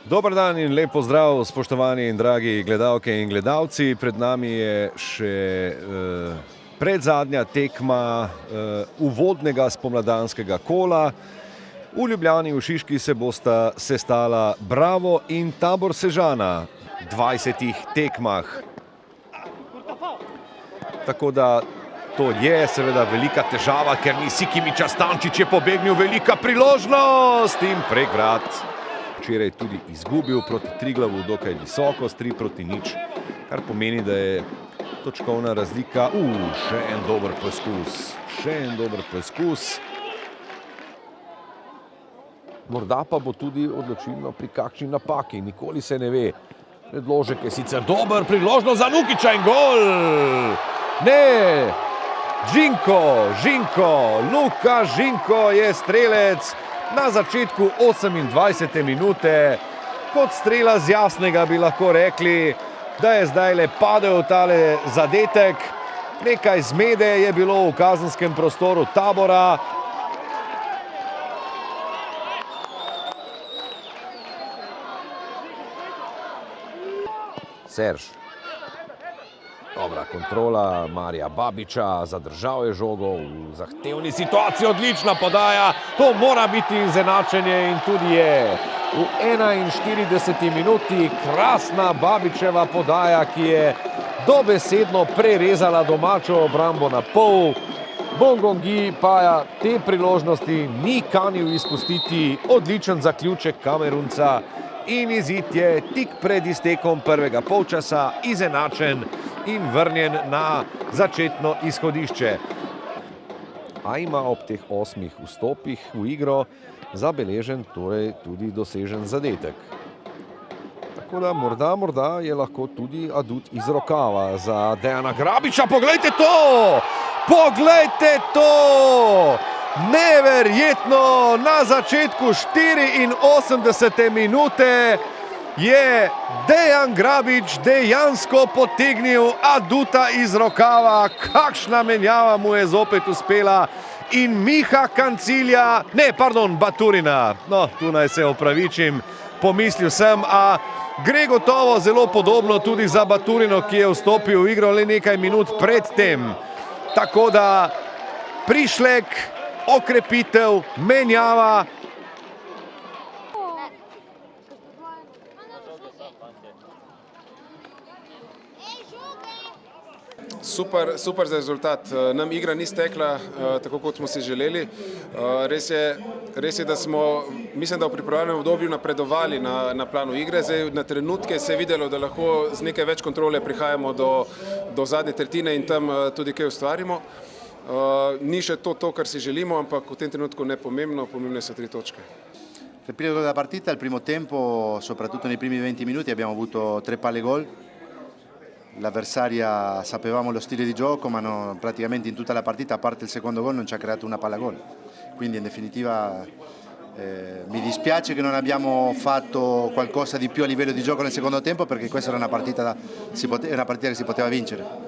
Dober dan in lep pozdrav, spoštovani in dragi gledalke in gledalci. Pred nami je še predzadnja tekma uvodnega spomladanskega kola. V Ljubljani v Šiški se bosta sestala Bravo in Tabor Sežana v 20 tekmah. Tako da to je seveda velika težava, ker ni Sikimiča Stančič je pobegnil, velika priložnost in prek vrat. Včeraj tudi izgubil proti Triglavu dokaj visoko s 3-0, kar pomeni, da je točkovna razlika. Še en dober poskus. Morda pa bo tudi odločilno pri kakšni napaki, nikoli se ne ve. Predložek je sicer dober, priložnost za Nukića in gol! Ne! Luka Žinko je strelec na začetku 28. minute. Kot strela z jasnega bi lahko rekli, da je zdaj le padel tale zadetek. Nekaj zmede je bilo v kazenskem prostoru Tabora. Serž. Dobra kontrola Marija Babiča, zadržal je žogo v zahtevni situaciji, odlična podaja, to mora biti izenačenje in tudi je. V 41. minuti krasna Babičeva podaja, ki je dobesedno prerezala domačo obrambo na pol. Bongongi pa te priložnosti ni kanil izpustiti, odličen zaključek Kamerunca in izid je tik pred iztekom prvega polčasa izenačen in vrnjen na začetno izhodišče. A ima ob teh 8 vstopih v igro zabeležen torej tudi dosežen zadetek. Tako da morda je lahko tudi adut iz rokava za Dejana Grabiča. Poglejte to! Neverjetno, na začetku 84. minute je Dejan Grabič dejansko potegnil aduta iz rokava. Kakšna menjava mu je zopet uspela in Miha Baturina. No, tu naj se opravičim, pomislil sem, a gre gotovo zelo podobno tudi za Baturino, ki je vstopil v igro le nekaj minut pred tem. Tako da prišlek, okrepitev, menjava. Super za rezultat. Nam igra ni stekla tako, kot smo si želeli. Res je, da smo, mislim, da v pripravljenem obdobju napredovali na planu igre. Zdaj, na trenutke se je videlo, da lahko z nekaj več kontrole prihajamo do zadnje tretjine in tam tudi kaj ustvarimo. Ni še to, kar si želimo, ampak v tem trenutku ne pomembno, pomembne so 3 točke. Nel periodo della partita, il primo tempo, soprattutto nei primi 20 minuti, abbiamo avuto 3 palle gol. L'avversaria sapevamo lo stile di gioco, ma praticamente in tutta la partita, a parte il secondo gol, non ci ha creato una palla gol. Quindi in definitiva mi dispiace che non abbiamo fatto qualcosa di più a livello di gioco nel secondo tempo, perché questa era una partita che si poteva vincere.